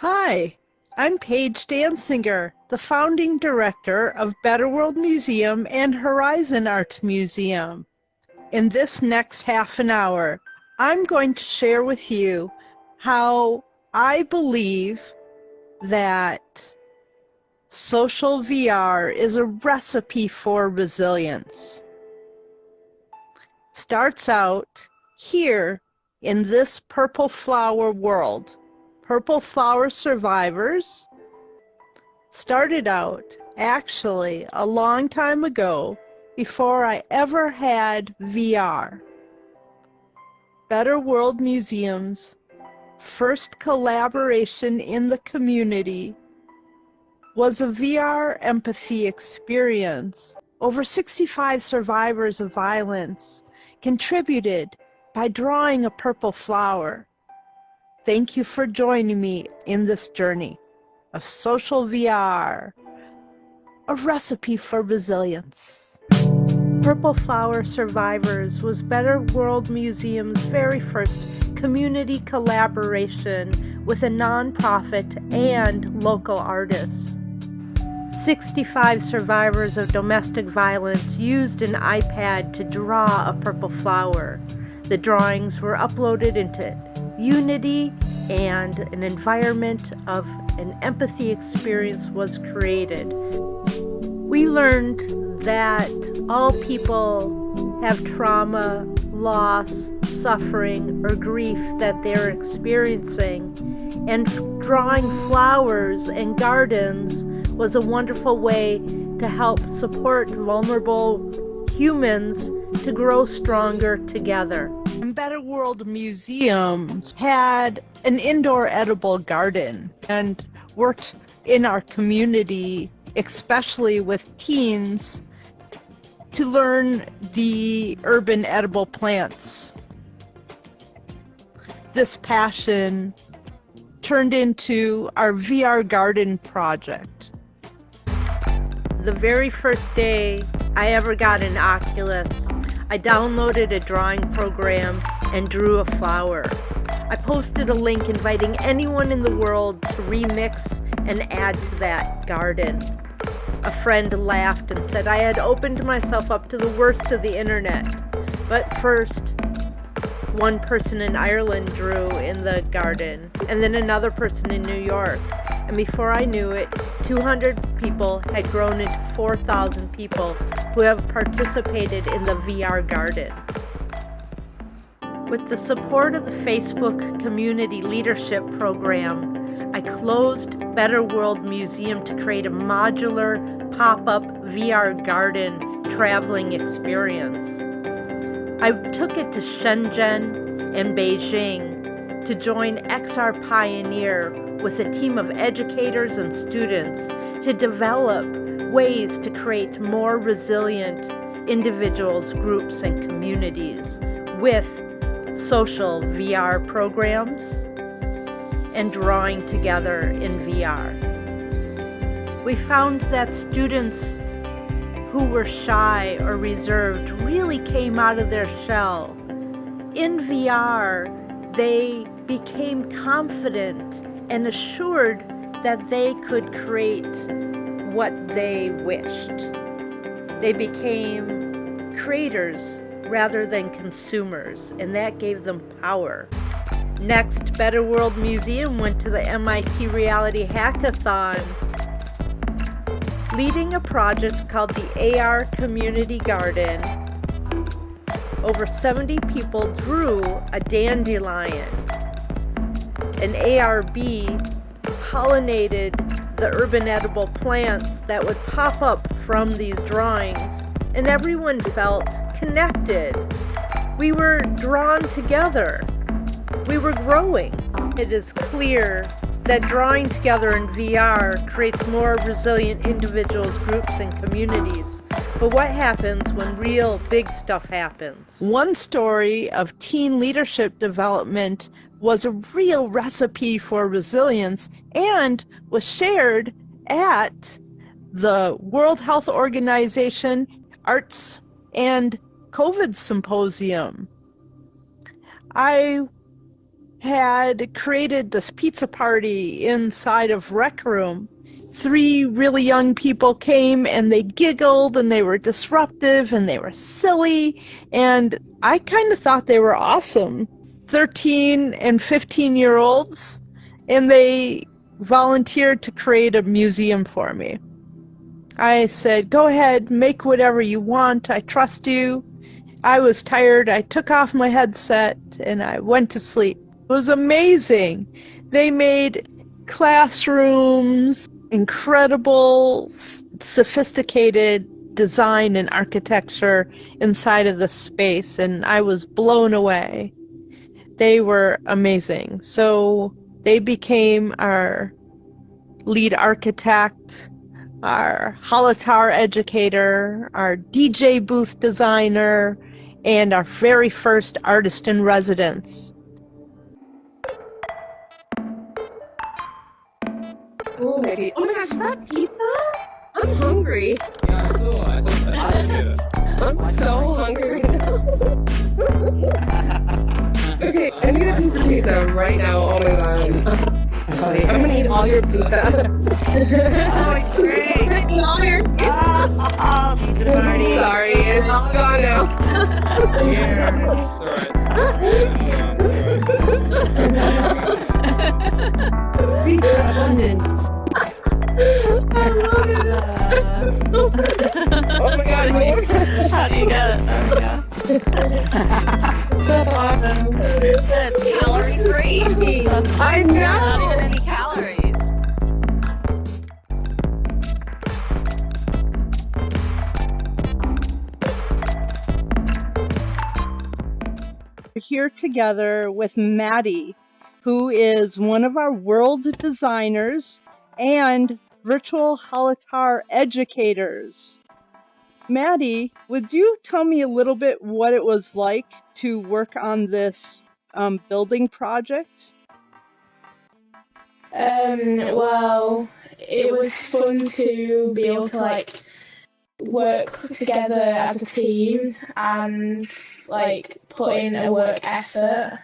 Hi, I'm Paige Dansinger, the founding director of Better World Museum and Horizon Art Museum. In this next half an hour, I'm going to share with you how I believe that social VR is a recipe for resilience. It starts out here in this purple flower world. Purple flower survivors started out actually a long time ago before I ever had VR. Better World Museum's first collaboration in the community was a VR empathy experience. Over 65 survivors of violence contributed by drawing a purple flower. Thank you for joining me in this journey of social VR, a recipe for resilience. Purple Flower Survivors was Better World Museum's very first community collaboration with a nonprofit and local artists. 65 survivors of domestic violence used an iPad to draw a purple flower. The drawings were uploaded into Unity, and an environment of an empathy experience was created. We learned that all people have trauma, loss, suffering, or grief that they're experiencing, and drawing flowers and gardens was a wonderful way to help support vulnerable humans to grow stronger together. Better World Museums had an indoor edible garden and worked in our community, especially with teens, to learn the urban edible plants. This passion turned into our VR garden project. The very first day I ever got an Oculus, I downloaded a drawing program and drew a flower. I posted a link inviting anyone in the world to remix and add to that garden. A friend laughed and said I had opened myself up to the worst of the internet. But first, one person in Ireland drew in the garden, and then another person in New York. And before I knew it, 200 people had grown into 4,000 people who have participated in the VR garden. With the support of the Facebook Community Leadership Program, I closed Better World Museum to create a modular pop-up VR garden traveling experience. I took it to Shenzhen and Beijing to join XR Pioneer with a team of educators and students to develop ways to create more resilient individuals, groups, and communities with social VR programs and drawing together in VR. We found that students who were shy or reserved really came out of their shell. In VR, they became confident and assured that they could create what they wished. They became creators rather than consumers, and that gave them power. Next, Better World Museum went to the MIT Reality Hackathon, leading a project called the AR Community Garden. Over 70 people drew a dandelion. An ARB pollinated the urban edible plants that would pop up from these drawings, and everyone felt connected. We were drawn together. We were growing. It is clear that drawing together in VR creates more resilient individuals, groups, and communities. But what happens when real big stuff happens? One story of teen leadership development was a real recipe for resilience and was shared at the World Health Organization Arts and COVID Symposium. I had created this pizza party inside of Rec Room. 3 really young people came and they giggled and they were disruptive and they were silly, and I kind of thought they were awesome. 13 and 15-year-olds, and they volunteered to create a museum for me. I said, go ahead, make whatever you want, I trust you. I was tired, I took off my headset, and I went to sleep. It was amazing. They made classrooms, incredible, sophisticated design and architecture inside of the space, and I was blown away. They were amazing. So they became our lead architect, our holotar educator, our DJ booth designer, and our very first artist in residence. Oh, maybe. Oh my gosh, is that pizza? I'm hungry. Yeah, I saw that. I'm so hungry now. Okay, I need a piece of pizza right now. Oh my god. I'm gonna eat all your pizza. Oh, great! Eat all your pizza. Pizza party! Sorry, it's all gone now. Pizza abundance! I love it. Oh my god, wait. How do you get it? There we go. So awesome. It's calorie free. I know. Not even any calories. We're here together with Maddie, who is one of our world designers and virtual holotar educators. Maddie, would you tell me a little bit what it was like to work on this building project? Well, it was fun to be able to work together as a team and put in a work effort,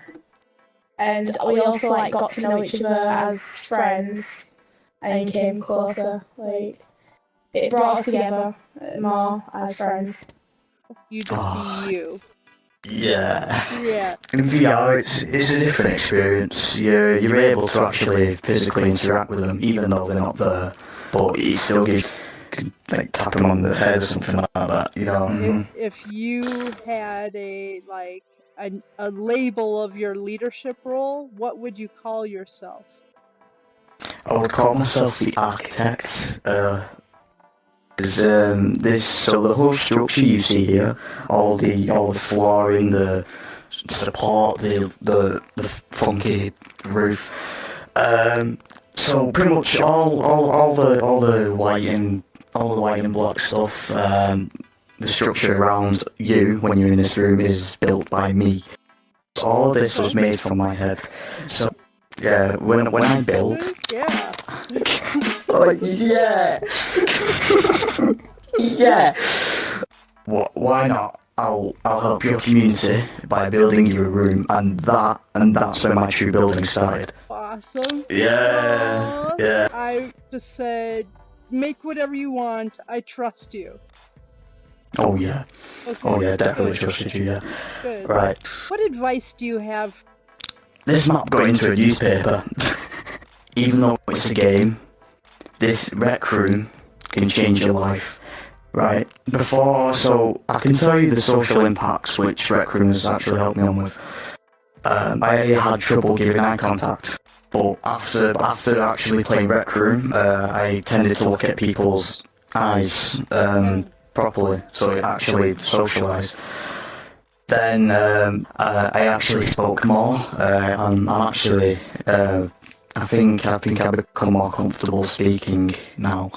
and we also got to know each other as friends and came closer. It brought us together more as friends. You just be you. Yeah. Yeah. In VR, it's a different experience. You're able to actually physically interact with them, even though they're not there. But you still can tap them on the head or something like that, you know. If you had a label of your leadership role, what would you call yourself? I would call myself the architect. So the whole structure you see here, all the flooring, the support, the funky roof. So pretty much all the lighting block stuff, the structure around you when you're in this room is built by me. So all of this was made from my head. So yeah, when I build, Yeah. yeah. Yeah. Why not? I'll help your community by building you a room, and that's where my true building started. Awesome. Yeah. Yeah. I just said, make whatever you want. I trust you. Oh yeah. Okay. Oh yeah. Definitely Good. trusted you. Yeah. Good. Right. What advice do you have? This map got into a newspaper. Even though it's a game, this rec room can change your life. Right, so I can tell you the social impacts which Rec Room has actually helped me on with. I had trouble giving eye contact, but after actually playing Rec Room, I tended to look at people's eyes properly, so it actually socialised. Then I actually spoke more. I'm actually, I think I've become more comfortable speaking now.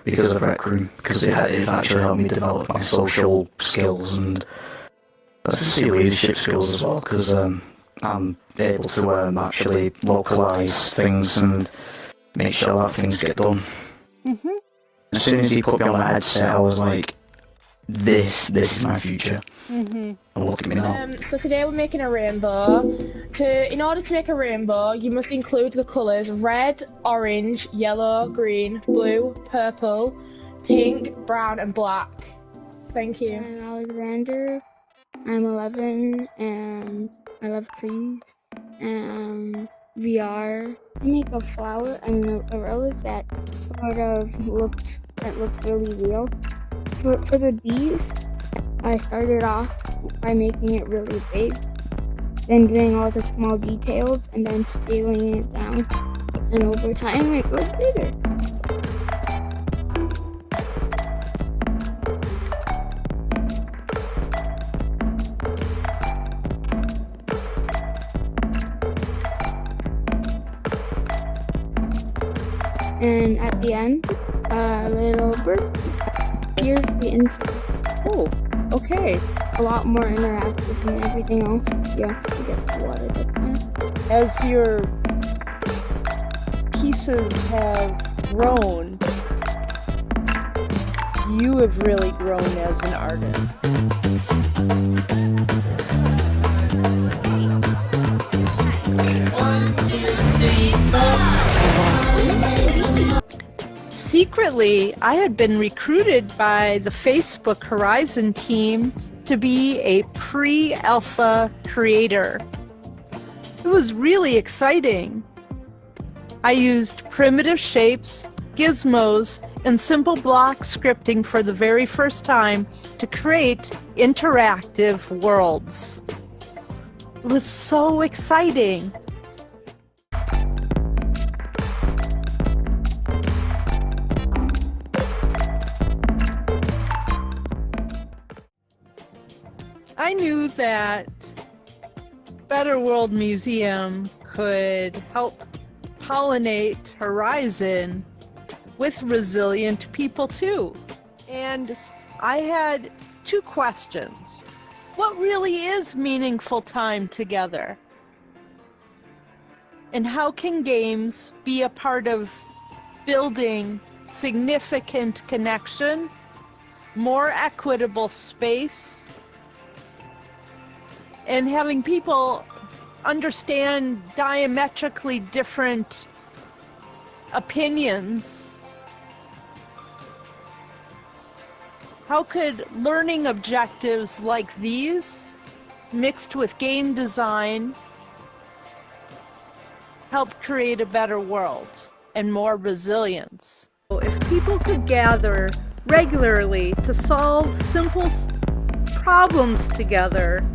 Because of Rec Room, because it's actually helped me develop my social skills and let's just say leadership skills as well, because I'm able to actually localise things and make sure that things get done. Mm-hmm. As soon as he put me on that headset, I was like, this is my future. And look at me now. So today we're making a rainbow. In order to make a rainbow, you must include the colours red, orange, yellow, green, blue, purple, pink, brown and black. Thank you. I'm Alexander. I'm 11 and I love trees and VR. I make a flower and a rose that sort of looked really real. For the bees, I started off by making it really big, then doing all the small details and then scaling it down. And over time it goes bigger. And at the end, a little bird. Here's the inside. Oh, okay. A lot more interactive than everything else. You have to get the water to plant. As your pieces have grown, you have really grown as an artist. Secretly, I had been recruited by the Facebook Horizon team to be a pre-alpha creator. It was really exciting. I used primitive shapes, gizmos, and simple block scripting for the very first time to create interactive worlds. It was so exciting. I knew that Better World Museum could help pollinate Horizon with resilient people too. And I had two questions. What really is meaningful time together? And how can games be a part of building significant connection, more equitable space, and having people understand diametrically different opinions? How could learning objectives like these, mixed with game design, help create a better world and more resilience? If people could gather regularly to solve simple problems together,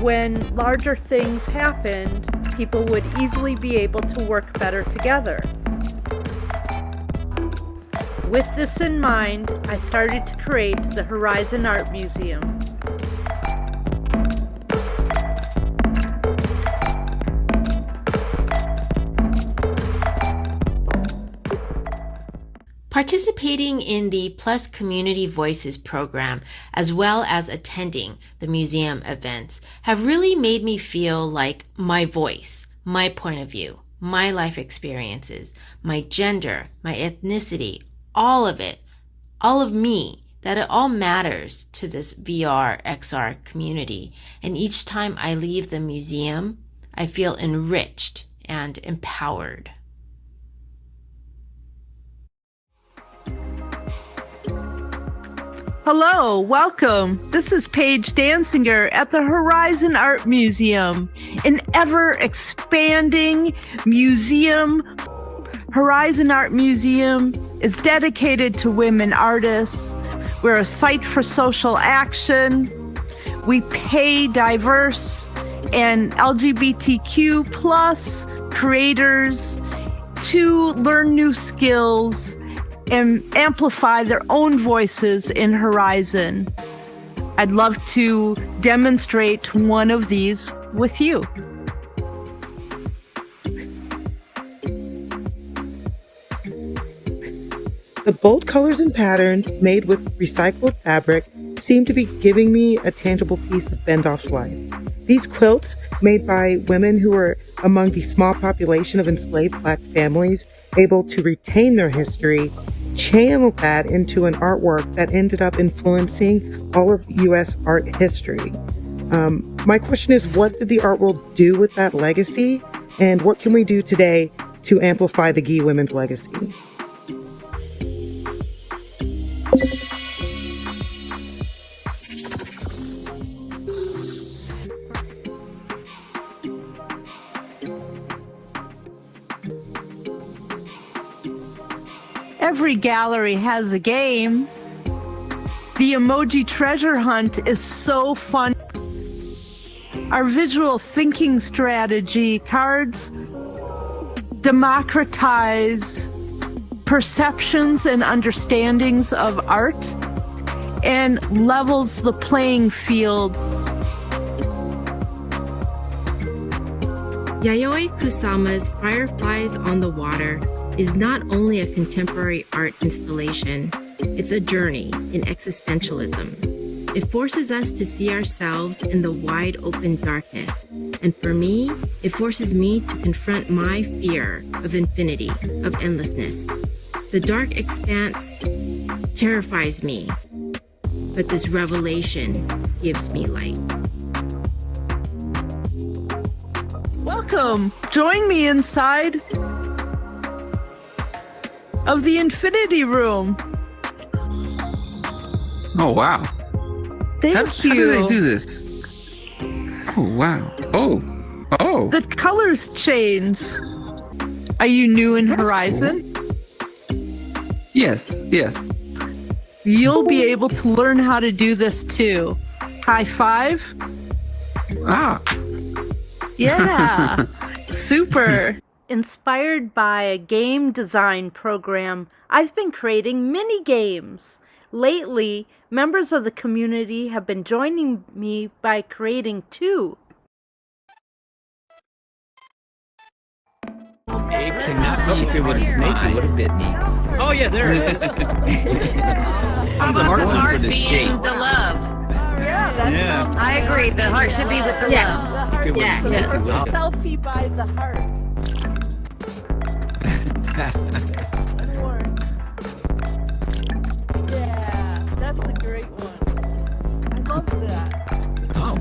when larger things happened, people would easily be able to work better together. With this in mind, I started to create the Horizon Art Museum. Participating in the Plus Community Voices program, as well as attending the museum events, have really made me feel like my voice, my point of view, my life experiences, my gender, my ethnicity, all of it, all of me, that it all matters to this VR, XR community. And each time I leave the museum, I feel enriched and empowered. Hello, welcome. This is Paige Dansinger at the Horizon Art Museum, an ever-expanding museum. Horizon Art Museum is dedicated to women artists. We're a site for social action. We pay diverse and LGBTQ plus creators to learn new skills and amplify their own voices in Horizon. I'd love to demonstrate one of these with you. The bold colors and patterns made with recycled fabric seem to be giving me a tangible piece of Bendoff's life. These quilts, made by women who were among the small population of enslaved Black families able to retain their history, channeled that into an artwork that ended up influencing all of U.S. art history. My question is, what did the art world do with that legacy? And what can we do today to amplify the Gi women's legacy? Every gallery has a game. The emoji treasure hunt is so fun. Our visual thinking strategy cards democratize perceptions and understandings of art and levels the playing field. Yayoi Kusama's Fireflies on the Water is not only a contemporary art installation, it's a journey in existentialism. It forces us to see ourselves in the wide open darkness, and for me, it forces me to confront my fear of infinity, of endlessness. The dark expanse terrifies me, but this revelation gives me light. Welcome! Join me inside of the Infinity Room. Oh, wow. Thank you. How do they do this? Oh, wow. Oh. The colors change. Are you new in Horizon? Cool. Yes. You'll be able to learn how to do this too. High five. Ah. Yeah. Super. Inspired by a game design program, I've been creating mini games. Lately, members of the community have been joining me by creating 2. It cannot be if it was a snake, it would have bit me. Oh, yeah, there it is. I'm the heart for the shape. The love. Yeah, that's Yeah. I agree. The heart should be with the love. the heart. If it was a snake, it would have. Selfie by the heart. One more. Yeah, that's a great one. I love that. Oh,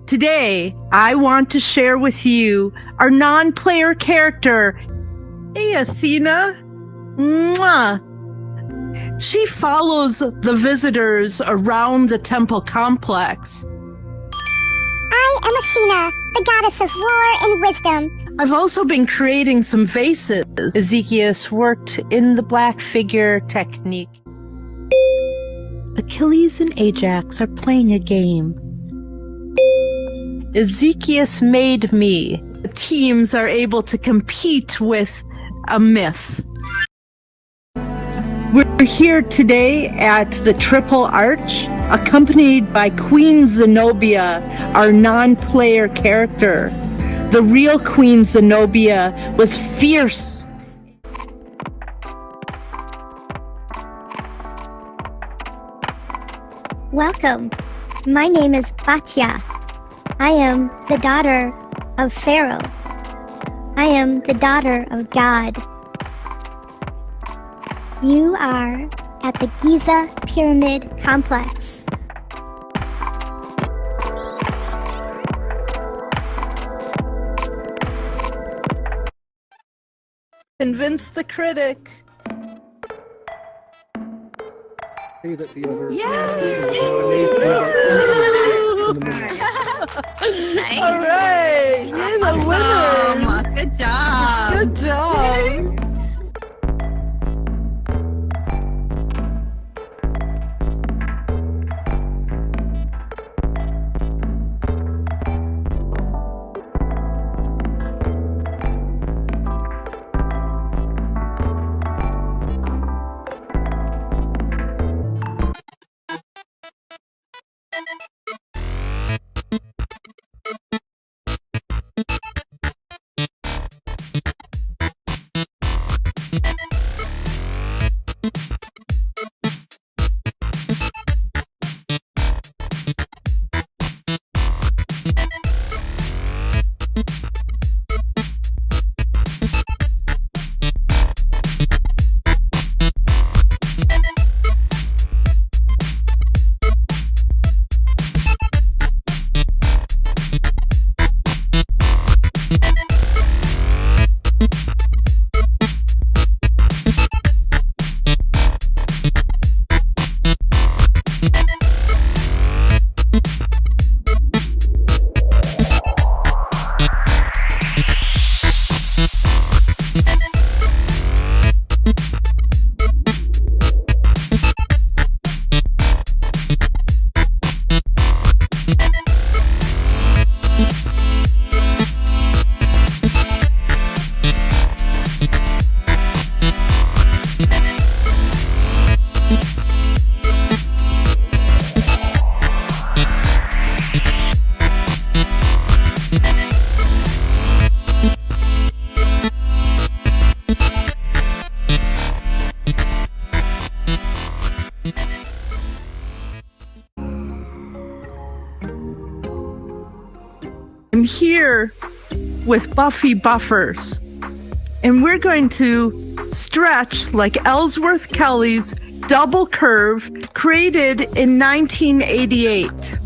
Today, I want to share with you our non-player character. Hey, Athena. Mwah. She follows the visitors around the temple complex. I am Athena, the goddess of war and wisdom. I've also been creating some vases. Ezekias worked in the black figure technique. Achilles and Ajax are playing a game. Ezekias made me. The teams are able to compete with a myth. We're here today at the Triple Arch, accompanied by Queen Zenobia, our non-player character. The real Queen Zenobia was fierce. Welcome. My name is Batya. I am the daughter of Pharaoh. I am the daughter of God. You are at the Giza Pyramid Complex. Convince the critic. Nice. All right, you're the winners. Good job. Good job. I'm here with Buffy Buffers, and we're going to stretch like Ellsworth Kelly's double curve created in 1988.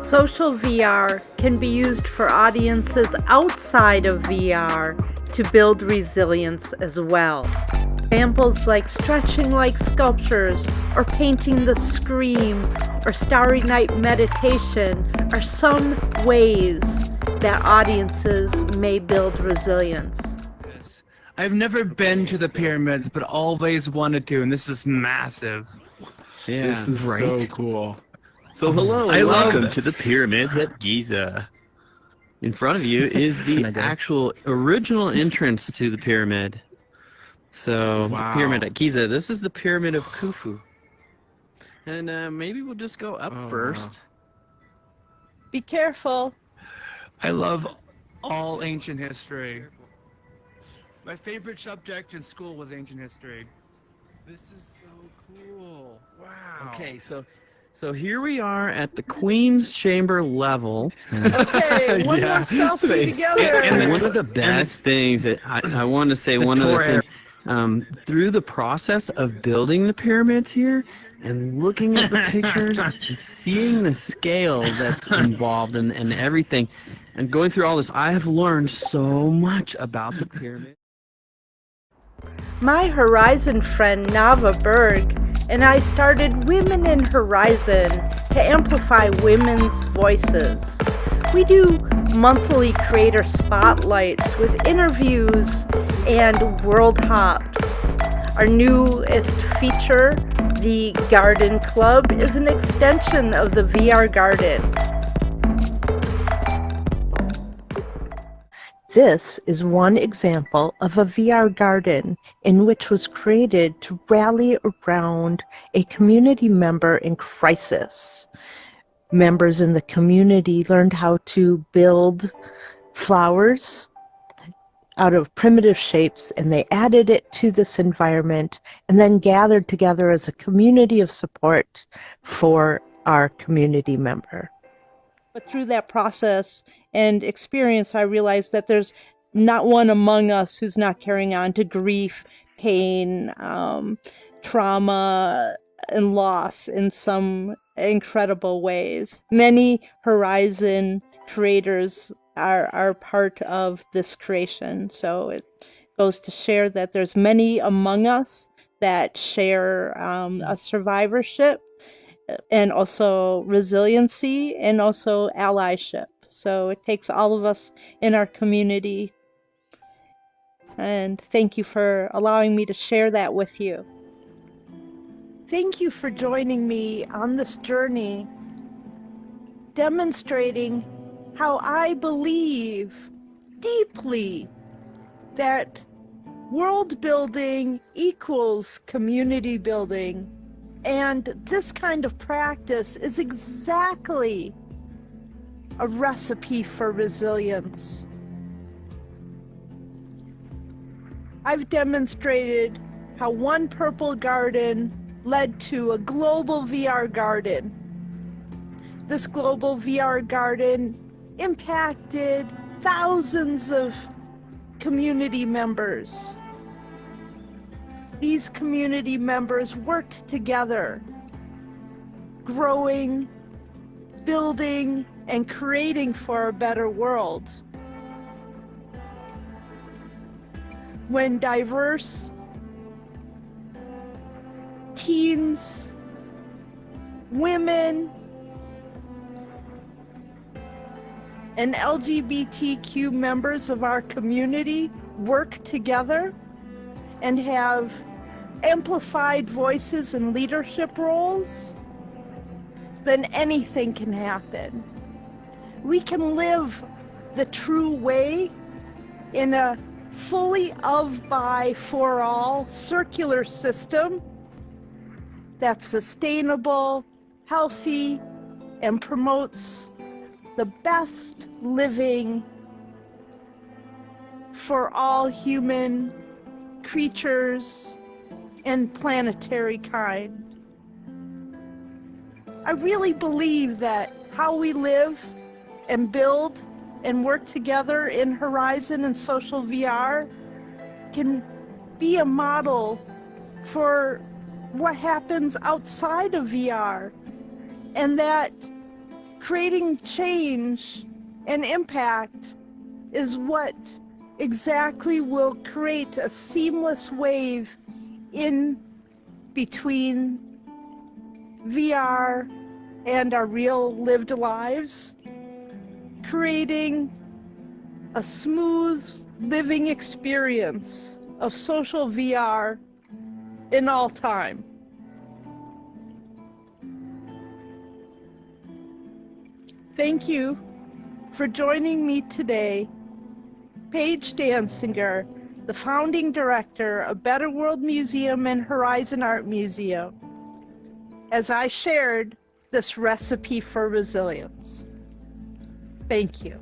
Social VR can be used for audiences outside of VR to build resilience as well. Examples like stretching like sculptures, or painting the scream, or Starry Night meditation are some ways that audiences may build resilience. I've never been to the pyramids, but always wanted to, and this is massive. Yeah, this is right? so cool. So hello and welcome to the pyramids at Giza. In front of you is the actual original entrance to the pyramid. So, Wow. the pyramid at Giza. This is the Pyramid of Khufu. And maybe we'll just go up first. Be careful. I love all ancient history. My favorite subject in school was ancient history. This is so cool. Wow. Okay, so here we are at the Queen's Chamber level. Okay, one more selfie together. And one of the best things that I want to say, one of the things, through the process of building the pyramids here and looking at the pictures and seeing the scale that's involved and everything, and going through all this, I have learned so much about the pyramid. My Horizon friend Nava Berg and I started Women in Horizon to amplify women's voices. We do monthly creator spotlights with interviews and world hops. Our newest feature, the Garden Club, is an extension of the VR Garden. This is one example of a VR garden in which was created to rally around a community member in crisis. Members in the community learned how to build flowers out of primitive shapes, and they added it to this environment and then gathered together as a community of support for our community member. But through that process and experience, I realized that there's not one among us who's not carrying on to grief, pain, trauma, and loss in some incredible ways. Many Horizon creators are part of this creation, so it goes to share that there's many among us that share a survivorship, and also resiliency, and also allyship. So it takes all of us in our community. And thank you for allowing me to share that with you. Thank you for joining me on this journey, demonstrating how I believe deeply that world building equals community building. And this kind of practice is exactly a recipe for resilience. I've demonstrated how one purple garden led to a global VR garden. This global VR garden impacted thousands of community members. These community members worked together, growing, building, and creating for a better world. When diverse teens, women, and LGBTQ members of our community work together and have amplified voices and leadership roles, then anything can happen. We can live the true way in a fully of, by, for all circular system that's sustainable, healthy, and promotes the best living for all human creatures and planetary kind. I really believe that how we live and build and work together in Horizon and social VR can be a model for what happens outside of VR, and that creating change and impact is what exactly will create a seamless wave in between VR and our real lived lives, creating a smooth living experience of social VR in all time. Thank you for joining me today, Paige Dansinger, the founding director of Better World Museum and Horizon Art Museum, as I shared this recipe for resilience. Thank you.